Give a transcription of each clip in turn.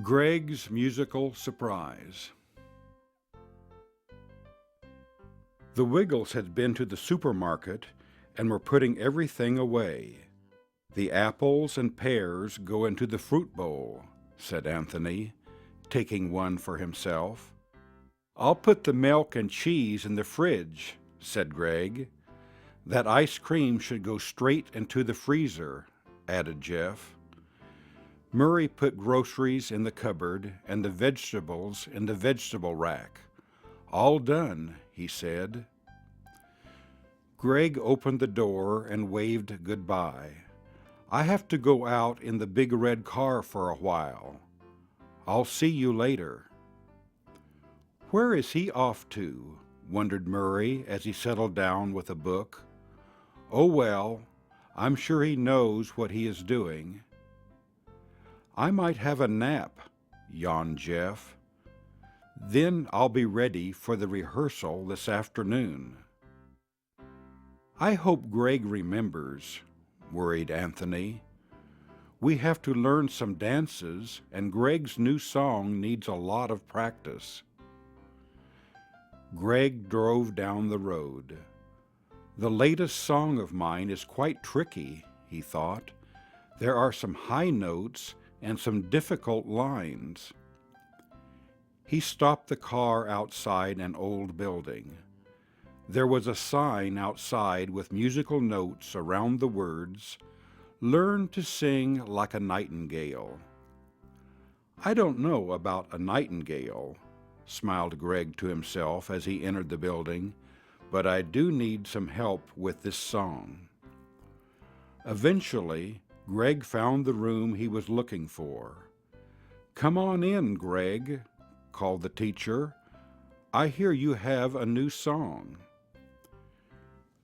Greg's musical surprise. The Wiggles had been to the supermarket and were putting everything away. The apples and pears go into the fruit bowl, said Anthony, taking one for himself. I'll put the milk and cheese in the fridge, said Greg. That ice cream should go straight into the freezer, added Jeff. Murray put groceries in the cupboard and the vegetables in the vegetable rack. All done, he said. Greg opened the door and waved goodbye. I have to go out in the big red car for a while. I'll see you later. Where is he off to? Wondered Murray as he settled down with a book. Oh well, I'm sure he knows what he is doing. I might have a nap, yawned Jeff. Then I'll be ready for the rehearsal this afternoon. I hope Greg remembers, worried Anthony. We have to learn some dances, and Greg's new song needs a lot of practice. Greg drove down the road. The latest song of mine is quite tricky, he thought. There are some high notes and some difficult lines. He stopped the car outside an old building. There was a sign outside with musical notes around the words, "Learn to sing like a nightingale." I don't know about a nightingale, smiled Greg to himself as he entered the building, but I do need some help with this song. Eventually, Greg found the room he was looking for. Come on in, Greg, called the teacher. I hear you have a new song.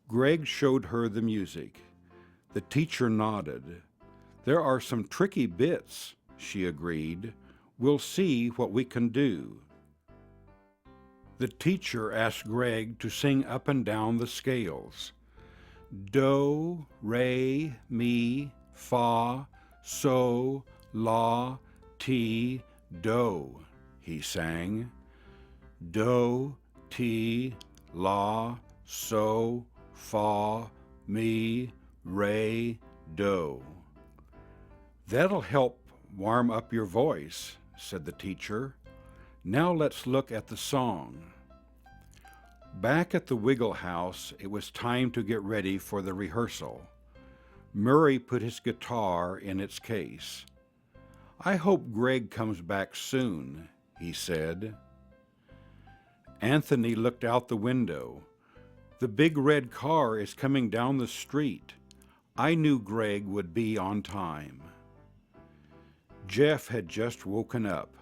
Greg showed her the music. The teacher nodded. There are some tricky bits, she agreed. We'll see what we can do. The teacher asked Greg to sing up and down the scales. Do, re, mi, fa, so, la, ti, do, he sang. Do, ti, la, so, fa, mi, re, do. That'll help warm up your voice, said the teacher. Now let's look at the song. Back at the Wiggle House, it was time to get ready for the rehearsal. Murray put his guitar in its case. I hope Greg comes back soon, he said. Anthony looked out the window. The big red car is coming down the street. I knew Greg would be on time. Jeff had just woken up.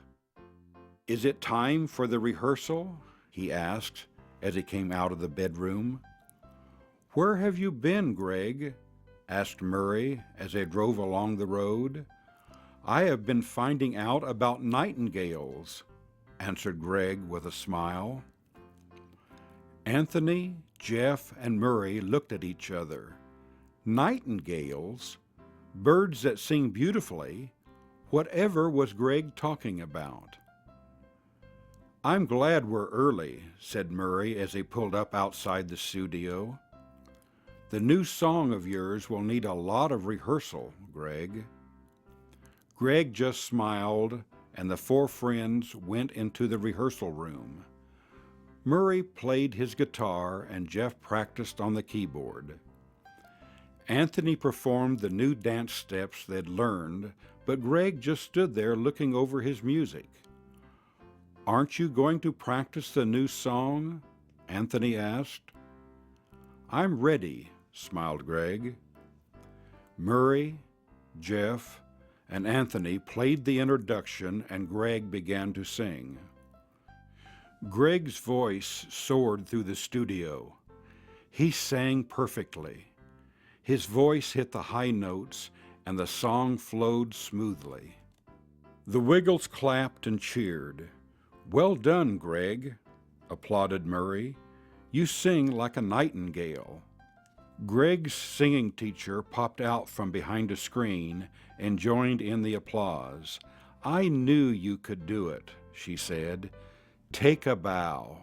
Is it time for the rehearsal? He asked as he came out of the bedroom. Where have you been, Greg? Asked Murray as they drove along the road. I have been finding out about nightingales, answered Greg with a smile. Anthony, Jeff, and Murray looked at each other. Nightingales? Birds that sing beautifully? Whatever was Greg talking about? I'm glad we're early, said Murray as they pulled up outside the studio. The new song of yours will need a lot of rehearsal, Greg. Greg just smiled, and the four friends went into the rehearsal room. Murray played his guitar, and Jeff practiced on the keyboard. Anthony performed the new dance steps they'd learned, but Greg just stood there looking over his music. Aren't you going to practice the new song? Anthony asked. I'm ready, smiled Greg. Murray, Jeff, and Anthony played the introduction, and Greg began to sing. Greg's voice soared through the studio. He sang perfectly. His voice hit the high notes, and the song flowed smoothly. The Wiggles clapped and cheered. Well done, Greg, applauded Murray. You sing like a nightingale. Greg's singing teacher popped out from behind a screen and joined in the applause. I knew you could do it, she said. Take a bow.